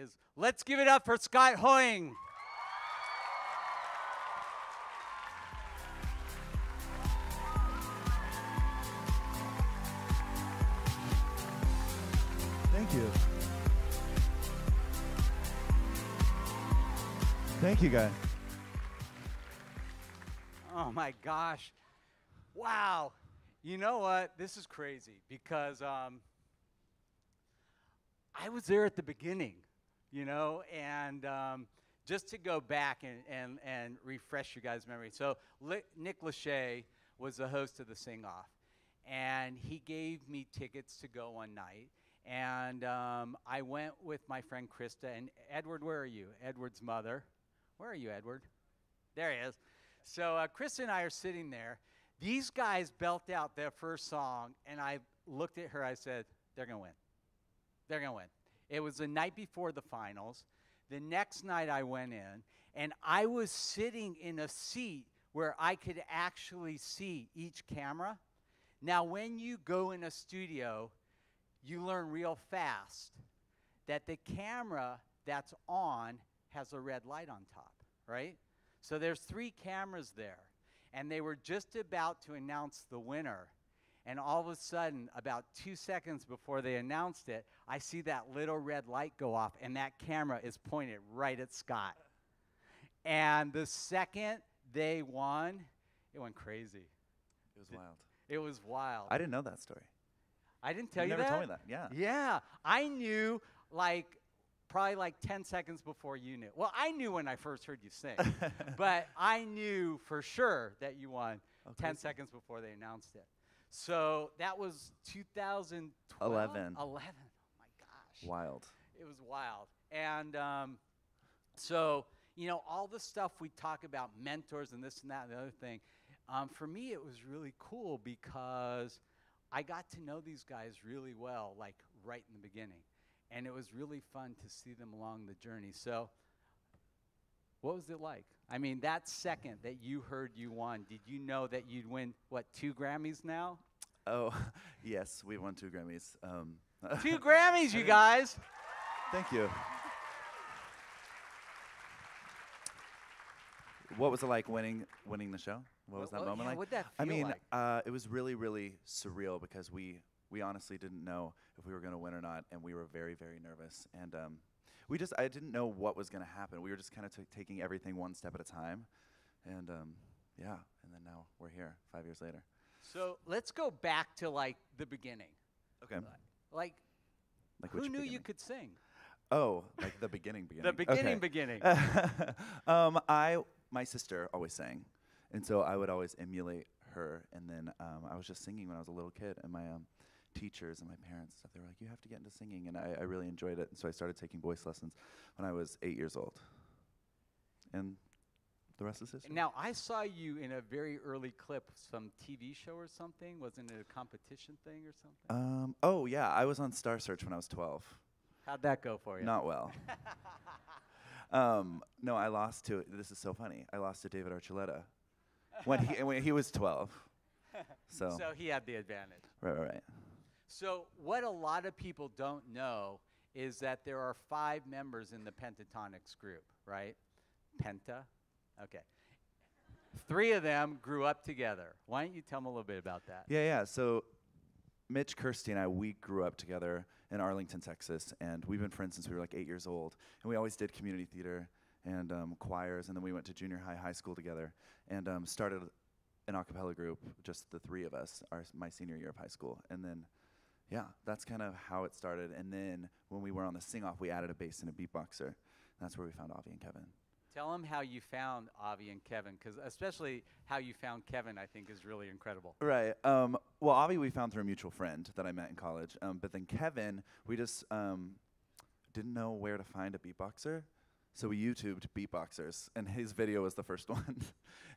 is, let's give it up for Scott Hoying. Thank you. Thank you, guys. Oh my gosh. Wow. You know what? This is crazy because I was there at the beginning, you know, and just to go back and refresh you guys' memory. So Nick Lachey was the host of the Sing-Off, and he gave me tickets to go one night. And I went with my friend Krista. And Edward, where are you? Edward's mother. Where are you, Edward? There he is. So Krista and I are sitting there. These guys belt out their first song, and I looked at her. I said, they're going to win. They're going to win. It was the night before the finals. The next night I went in, and I was sitting in a seat where I could actually see each camera. Now, when you go in a studio, you learn real fast that the camera that's on has a red light on top, right? So there's 3 cameras there, and they were just about to announce the winner. And all of a sudden, about 2 seconds before they announced it, I see that little red light go off, and that camera is pointed right at Scott. And the second they won, it went crazy. It was wild. It was wild. I didn't know that story. I didn't tell you that? You never told me that, yeah. Yeah. I knew, probably 10 seconds before you knew. Well, I knew when I first heard you sing, but I knew for sure that you won 10 seconds before they announced it. So that was 2012? 11. 11. Oh, my gosh. Wild. It was wild. And so, you know, all the stuff we talk about, mentors and this and that and the other thing, for me it was really cool because I got to know these guys really well, right in the beginning. And it was really fun to see them along the journey. So what was it like? I mean, that second that you heard you won, did you know that you'd win, 2 Grammys now? Oh, yes, we won 2 Grammys. 2 Grammys, you guys! Thank you. What was it like winning the show? What was that moment like? What'd that feel like? It was really, really surreal because we honestly didn't know if we were going to win or not, and we were very, very nervous. And I didn't know what was going to happen. We were just kind of taking everything one step at a time. And yeah, and then now we're here 5 years later. So let's go back to the beginning. Okay. Who knew you could sing? Oh, the beginning. The beginning. My sister always sang, and so I would always emulate her. And then I was just singing when I was a little kid, and my teachers and my parents and stuff, they were like, you have to get into singing, and I really enjoyed it. And so I started taking voice lessons when I was 8 years old. And the rest is history. Now, I saw you in a very early clip, some TV show or something. Wasn't it a competition thing or something? Oh, yeah, I was on Star Search when I was 12. How'd that go for you? Not well. No, I lost to, this is so funny, I lost to David Archuleta when he was 12. So he had the advantage. Right. So what a lot of people don't know is that there are 5 members in the Pentatonix group, right? Penta? Okay. 3 of them grew up together. Why don't you tell them a little bit about that? Yeah. So Mitch, Kirsty, and I, we grew up together in Arlington, Texas, and we've been friends since we were 8 years old. And we always did community theater and choirs, and then we went to junior high school together, and started an a cappella group, just the 3 of us, my senior year of high school. And then, yeah, that's kind of how it started. And then when we were on the Sing-Off, we added a bass and a beatboxer. And that's where we found Avi and Kevin. Tell them how you found Avi and Kevin, because especially how you found Kevin, I think, is really incredible. Right. Well, Avi we found through a mutual friend that I met in college. But then Kevin, we just didn't know where to find a beatboxer. So we YouTubed beatboxers, and his video was the first one.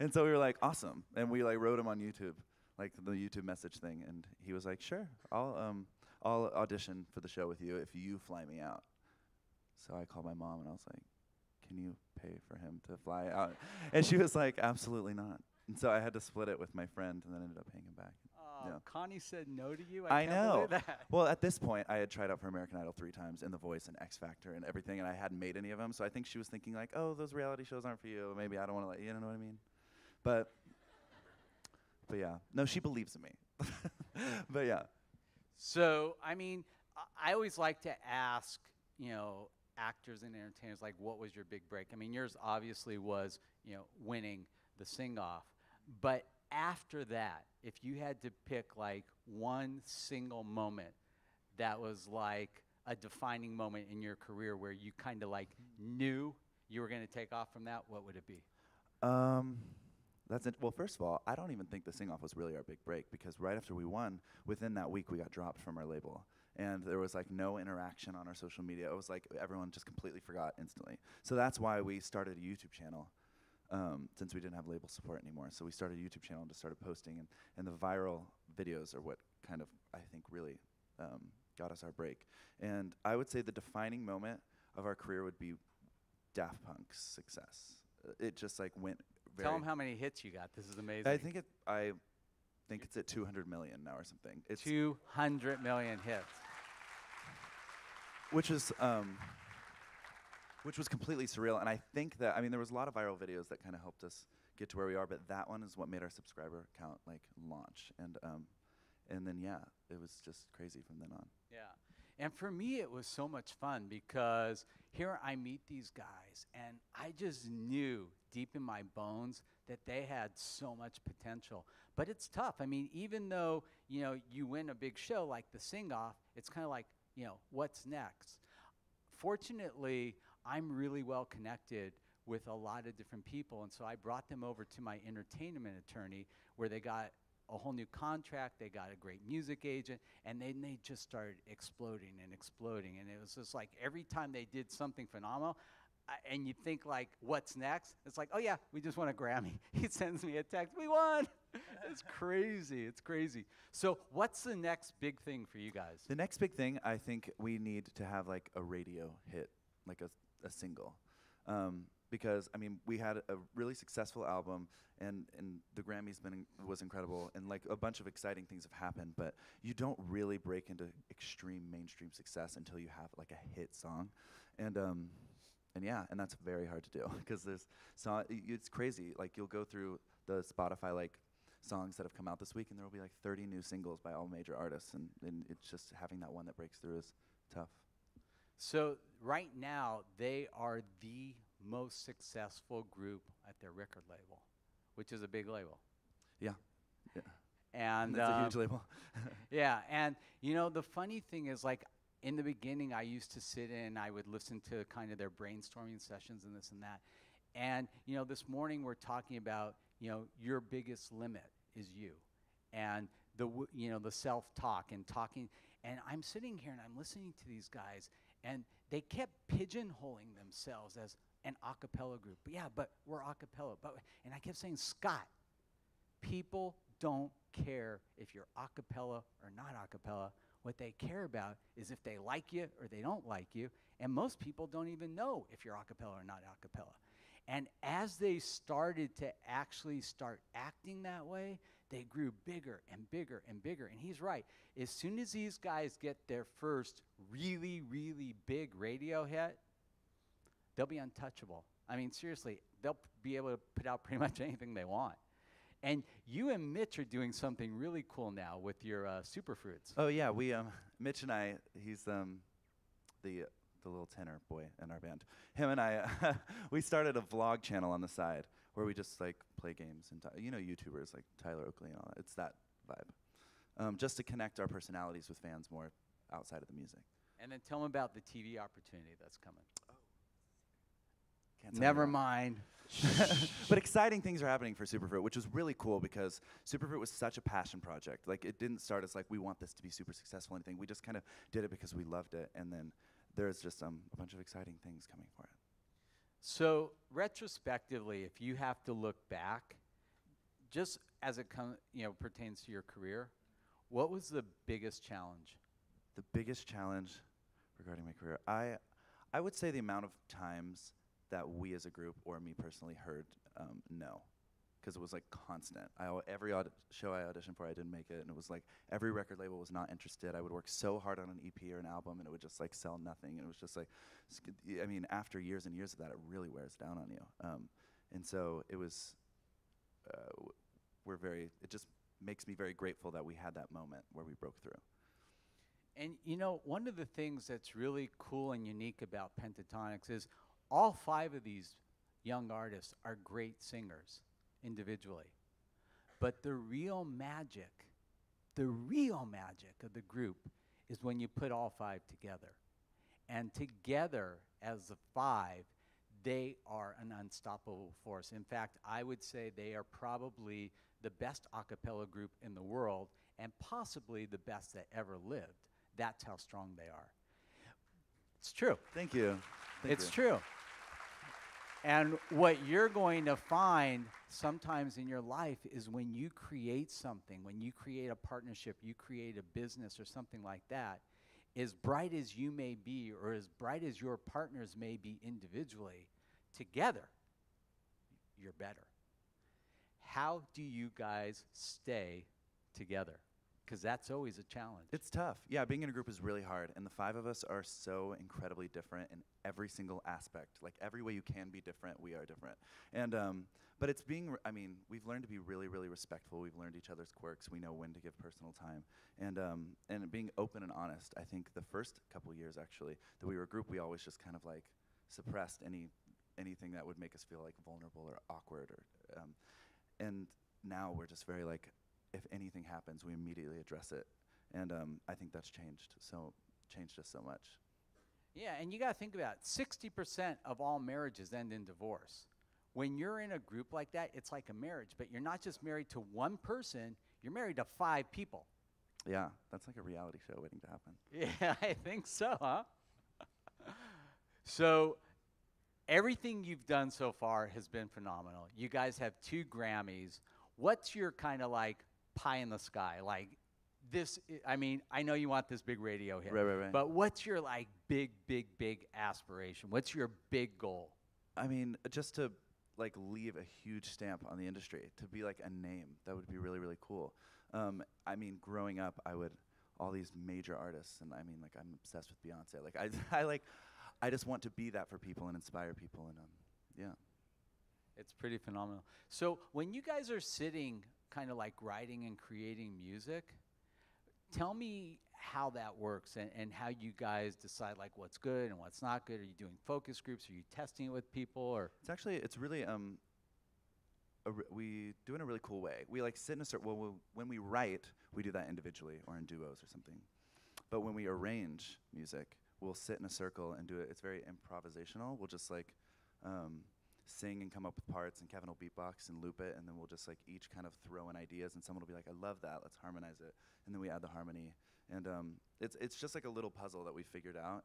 And so we were like, awesome. And we wrote him on YouTube, the YouTube message thing. And he was like, sure, I'll audition for the show with you if you fly me out. So I called my mom, and I was like, can you pay for him to fly out? And she was like, absolutely not. And so I had to split it with my friend, and then ended up paying him back. Yeah. Connie said no to you? I can't know. believe that. Well, at this point, I had tried out for American Idol 3 times and The Voice and X Factor and everything, and I hadn't made any of them. So I think she was thinking like, oh, those reality shows aren't for you. Maybe I don't want to let you know what I mean? But yeah, no, she believes in me. But yeah. So, I mean, I always like to ask, actors and entertainers, like, what was your big break? I mean, yours obviously was, winning the sing-off. But after that, if you had to pick, like, one single moment that was, like, a defining moment in your career where you kind of, like, knew you were going to take off from that, what would it be? Well, first of all, I don't even think the sing-off was really our big break because right after we won, within that week we got dropped from our label. And there was like no interaction on our social media. It was like everyone just completely forgot instantly. So that's why we started a YouTube channel since we didn't have label support anymore. So we started a YouTube channel and just started posting. And the viral videos are what kind of, I think, really got us our break. And I would say the defining moment of our career would be Daft Punk's success. It just like went very... Tell them how many hits you got. This is amazing. I think it's at 200 million now or something. It's 200 million hits. Which was completely surreal. And I think that, there was a lot of viral videos that kind of helped us get to where we are, but that one is what made our subscriber count like launch. And then, yeah, it was just crazy from then on. Yeah. And for me, it was so much fun because here I meet these guys, and I just knew deep in my bones that they had so much potential. But it's tough. I mean, even though, you win a big show like the Sing-Off, it's kind of like, what's next? Fortunately, I'm really well connected with a lot of different people, and so I brought them over to my entertainment attorney where they got a whole new contract, they got a great music agent, and then they just started exploding and exploding. And it was just like every time they did something phenomenal, and you think like, what's next? It's like, oh yeah, we just won a Grammy. He sends me a text, we won. It's crazy, it's crazy. So what's the next big thing for you guys? The next big thing, I think we need to have like a radio hit, like a single. Because we had a really successful album, and the Grammys was incredible, and like a bunch of exciting things have happened. But you don't really break into extreme mainstream success until you have like a hit song, and that's very hard to do because it's crazy. Like you'll go through the Spotify like songs that have come out this week, and there will be like 30 new singles by all major artists, and it's just having that one that breaks through is tough. So right now, they are the most successful group at their record label, which is a big label. Yeah. And it's a huge label. Yeah, and the funny thing is, like, in the beginning, I used to sit in, I would listen to kind of their brainstorming sessions and this and that. And, this morning we're talking about, your biggest limit is you. And the self-talk and talking. And I'm sitting here and I'm listening to these guys, and they kept pigeonholing themselves as an a cappella group. But yeah, but we're a cappella. And I kept saying, Scott, people don't care if you're a cappella or not a cappella. What they care about is if they like you or they don't like you. And most people don't even know if you're a cappella or not a cappella. And as they started to actually start acting that way, they grew bigger and bigger and bigger. And he's right. As soon as these guys get their first really, really big radio hit, they'll be untouchable. I mean, seriously, they'll be able to put out pretty much anything they want. And you and Mitch are doing something really cool now with your Superfruits. Oh yeah, Mitch and I, he's the little tenor boy in our band. Him and I, we started a vlog channel on the side where we just like play games and YouTubers like Tyler Oakley and all that. It's that vibe, just to connect our personalities with fans more outside of the music. And then tell them about the TV opportunity that's coming. Can't tell Never you that. mind. But exciting things are happening for Superfruit, which is really cool because Superfruit was such a passion project. Like it didn't start as like we want this to be super successful or anything. We just kind of did it because we loved it, and then there's just a bunch of exciting things coming for it. So retrospectively, if you have to look back, just as it pertains to your career, what was the biggest challenge? The biggest challenge regarding my career, I would say the amount of times that we as a group or me personally heard no. because it was like constant. Every show I auditioned for, I didn't make it, and it was like every record label was not interested. I would work so hard on an EP or an album, and it would just like sell nothing. And it was just like, I mean, after years and years of that, it really wears down on you. And so it was, it just makes me very grateful that we had that moment where we broke through. And you know, one of the things that's really cool and unique about Pentatonix is all 5 of these young artists are great singers individually. But the real magic of the group is when you put all 5 together. And together as the 5, they are an unstoppable force. In fact, I would say they are probably the best a cappella group in the world and possibly the best that ever lived. That's how strong they are. It's true. Thank you. It's true. And what you're going to find sometimes in your life is when you create something, when you create a partnership, you create a business or something like that, as bright as you may be or as bright as your partners may be individually, together, you're better. How do you guys stay together? Because that's always a challenge. It's tough. Yeah, being in a group is really hard, and the 5 of us are so incredibly different in every single aspect. Like every way you can be different, we are different. And but it's I mean, we've learned to be really, really respectful. We've learned each other's quirks. We know when to give personal time, and being open and honest. I think the first couple years actually that we were a group, we always just kind of like suppressed anything that would make us feel like vulnerable or awkward, or and now we're just very like, if anything happens, we immediately address it. And I think that's changed us so much. Yeah, and you got to think about it. 60% of all marriages end in divorce. When you're in a group like that, it's like a marriage, but you're not just married to one person, you're married to 5 people. Yeah, that's like a reality show waiting to happen. Yeah, I think so, huh? So everything you've done so far has been phenomenal. You guys have 2 Grammys. What's your kind of like pie in the sky? Like this, I mean, I know you want this big radio hit. Right. But what's your like big aspiration? What's your big goal? I mean, just to like leave a huge stamp on the industry, to be like a name, that would be really, really cool. I mean, growing up, all these major artists, and I mean, like I'm obsessed with Beyonce. Like I just want to be that for people and inspire people, and yeah. It's pretty phenomenal. So when you guys are sitting kind of like writing and creating music, tell me how that works and how you guys decide like what's good and what's not good. Are you doing focus groups? Are you testing it with people? Or It's really we do it in a really cool way. We like sit in a certain, when we write, we do that individually or in duos or something. But when we arrange music, we'll sit in a circle and do it. It's very improvisational. We'll just like sing and come up with parts, and Kevin will beatbox and loop it, and then we'll just like each kind of throw in ideas, and someone will be like, I love that, let's harmonize it, and then we add the harmony, and it's just like a little puzzle that we figured out,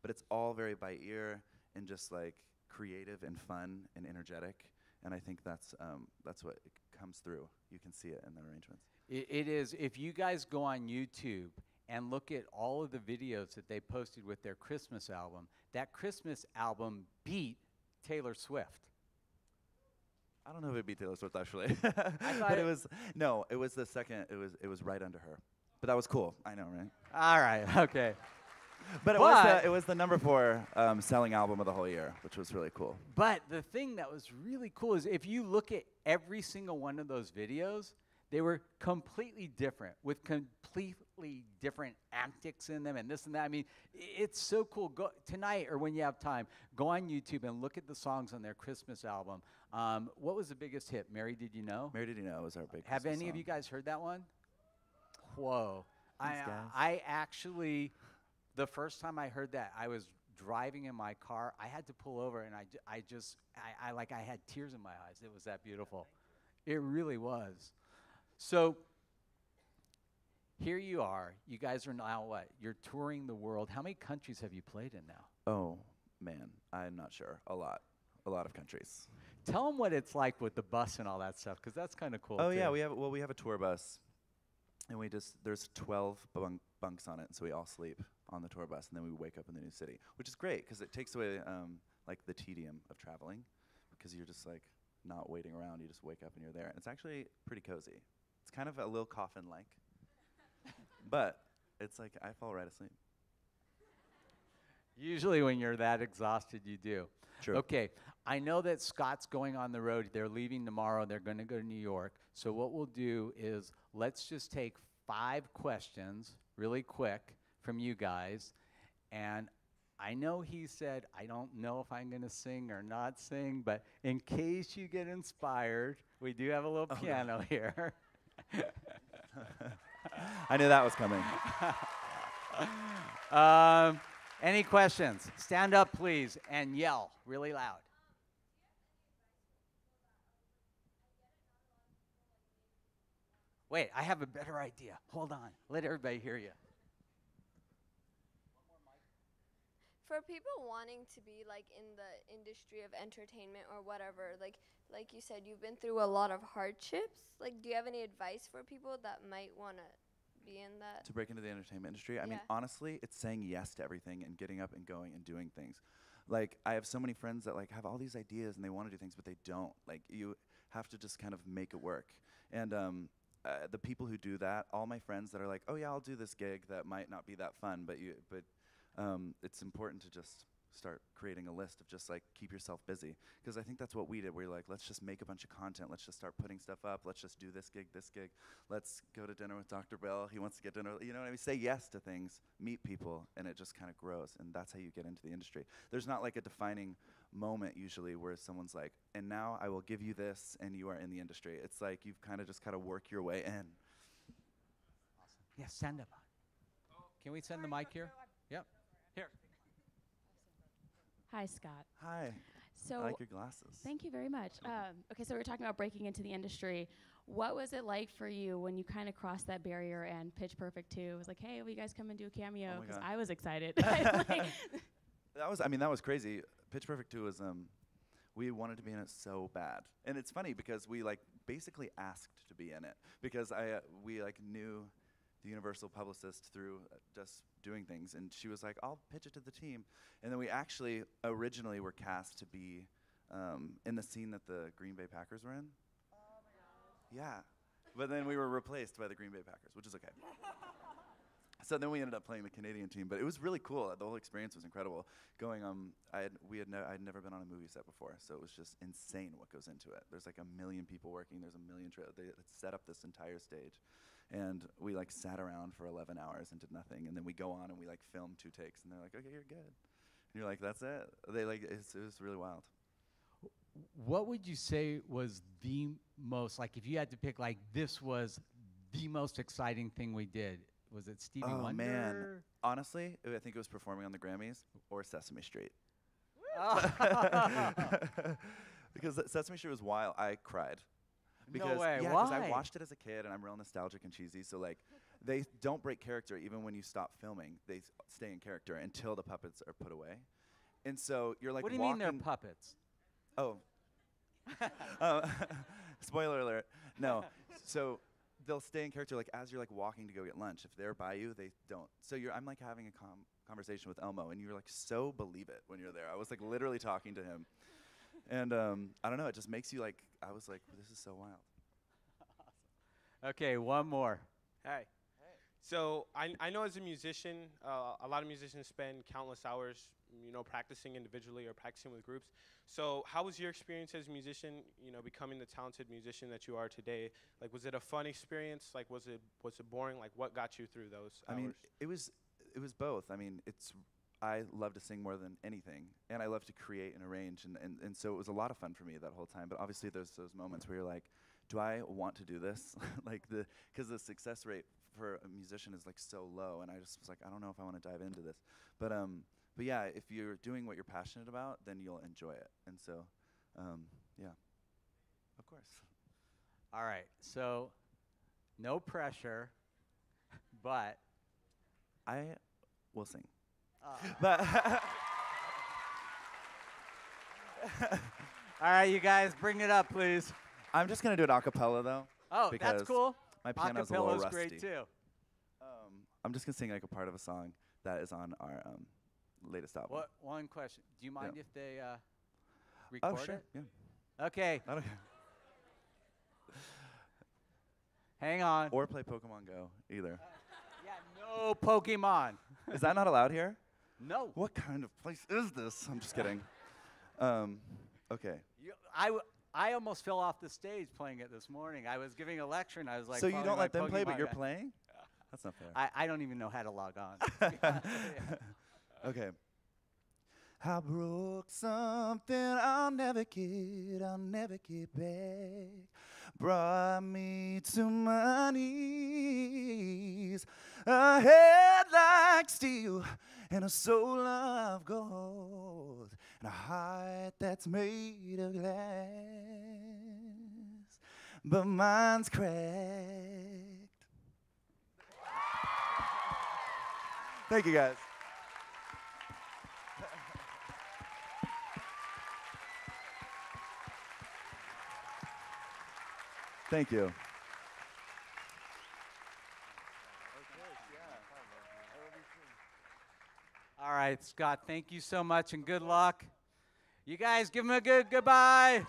but it's all very by ear and just like creative and fun and energetic, and I think that's what it comes through. You can see it in the arrangements. It is. If you guys go on YouTube and look at all of the videos that they posted with their Christmas album, that Christmas album beat Taylor Swift. I don't know if it beat Taylor Swift actually. But it was the second. It was right under her. But that was cool. I know, right? All right. Okay. But it was the number 4 selling album of the whole year, which was really cool. But the thing that was really cool is if you look at every single one of those videos, they were completely different with completely different antics in them and this and that. I mean, it's so cool. Go tonight or when you have time, go on YouTube and look at the songs on their Christmas album. What was the biggest hit? Mary Did You Know? Mary Did You Know was our big Have Christmas any song. of you guys heard that one? Whoa. Thanks, guys. I actually, the first time I heard that, I was driving in my car. I had to pull over, and I had tears in my eyes. It was that beautiful. It really was. So here you are. You guys are now what? You're touring the world. How many countries have you played in now? Oh, man. I'm not sure. A lot of countries. Tell them what it's like with the bus and all that stuff, because that's kind of cool. Oh, too. yeah. We have a tour bus, and there's 12 bunks on it, so we all sleep on the tour bus, and then we wake up in the new city, which is great because it takes away like the tedium of traveling, because you're just like not waiting around. You just wake up and you're there. And it's actually pretty cozy. It's kind of a little coffin-like, but it's like I fall right asleep. Usually when you're that exhausted, you do. True. Okay, I know that Scott's going on the road. They're leaving tomorrow. They're going to go to New York. So what we'll do is let's just take 5 questions really quick from you guys. And I know he said, I don't know if I'm going to sing or not sing, but in case you get inspired, we do have a little piano here. I knew that was coming. Any questions? Stand up, please, and yell really loud. Wait, I have a better idea. Hold on. Let everybody hear you. For people wanting to be like in the industry of entertainment or whatever, like you said, you've been through a lot of hardships. Like, do you have any advice for people that might want to be in that? To break into the entertainment industry? I mean, honestly, it's saying yes to everything and getting up and going and doing things. Like, I have so many friends that like have all these ideas and they want to do things, but they don't. Like, you have to just kind of make it work. And the people who do that, all my friends that are like, oh yeah, I'll do this gig that might not be that fun, but it's important to just start creating a list of just like keep yourself busy, because I think that's what we did. We're like, let's just make a bunch of content, let's just start putting stuff up, let's just do this gig, let's go to dinner with Dr. Bell, he wants to get dinner, you know what I mean? Say yes to things, meet people, and it just kind of grows, and that's how you get into the industry. There's not like a defining moment usually where someone's like, and now I will give you this and you are in the industry. It's like you've kind of just got to work your way in. Awesome. Yeah, stand up. Can we send the mic here? Yep. Here. Hi, Scott. Hi. So I like your glasses. Thank you very much. Okay, so we're talking about breaking into the industry. What was it like for you when you kind of crossed that barrier and Pitch Perfect 2 was like, hey, will you guys come and do a cameo? Oh my Because God. I was excited. That was crazy. Pitch Perfect 2 was we wanted to be in it so bad, and it's funny because we like basically asked to be in it because we like knew the Universal publicist through just doing things, and she was like, I'll pitch it to the team, and then we actually originally were cast to be in the scene that the Green Bay Packers were in. Oh my gosh. Yeah, but then we were replaced by the Green Bay Packers, which is okay. So then we ended up playing the Canadian team, but it was really cool. The whole experience was incredible. Going, I'd never been on a movie set before, so it was just insane what goes into it. There's like 1 million people working. There's 1 million they set up this entire stage, and we like sat around for 11 hours and did nothing. And then we go on and we like film 2 takes, and they're like, okay, you're good. And you're like, that's it. They like it was really wild. What would you say was the most, like if you had to pick, like this was the most exciting thing we did? Was it Stevie Wonder? Oh man, honestly, I think it was performing on the Grammys or Sesame Street. Because Sesame Street was wild. I cried. Because, no way. Yeah, why? because I watched it as a kid, and I'm real nostalgic and cheesy. So like, they don't break character even when you stop filming. They stay in character until the puppets are put away. And so you're like, what do you mean they're puppets? Oh. Spoiler alert. No. So they'll stay in character like as you're like walking to go get lunch. If they're by you, they don't. So I'm like having a conversation with Elmo, and you're like so believe it when you're there. I was like literally talking to him. And I don't know, it just makes you like, I was like, this is so wild. Awesome. Okay, one more. Hi. So I know as a musician, a lot of musicians spend countless hours, practicing individually or practicing with groups. So how was your experience as a musician, becoming the talented musician that you are today? Like, was it a fun experience? Like, was it boring? Like, what got you through those hours? I mean, it was both. I mean, I love to sing more than anything, and I love to create and arrange, and so it was a lot of fun for me that whole time. But obviously, there's those moments where you're like, do I want to do this? Because the success rate for a musician is like so low, and I just was like, I don't know if I want to dive into this. But yeah, if you're doing what you're passionate about, then you'll enjoy it. And so, yeah, of course. All right, so no pressure, but I will sing. But all right, you guys, bring it up, please. I'm just gonna do it a cappella though. Oh, that's cool. My piano's a little rusty. Great too. I'm just gonna sing like a part of a song that is on our latest album. One question. Do you mind if they oh, record sure. it? Yeah. Okay, I don't, hang on. or play Pokemon Go either. Yeah, no Pokemon. Is that not allowed here? No. What kind of place is this? I'm just kidding. Okay. I almost fell off the stage playing it this morning. I was giving a lecture and I was like, So you following don't my let them play, but Pokemon you're guy. playing? That's not fair. I don't even know how to log on. Okay. I broke something I'll never get back. Brought me to my knees. A head like steel and a soul of gold and a heart that's made of glass. But mine's cracked. Thank you, guys. Thank you. All right, Scott, thank you so much and good luck. You guys give him a good goodbye.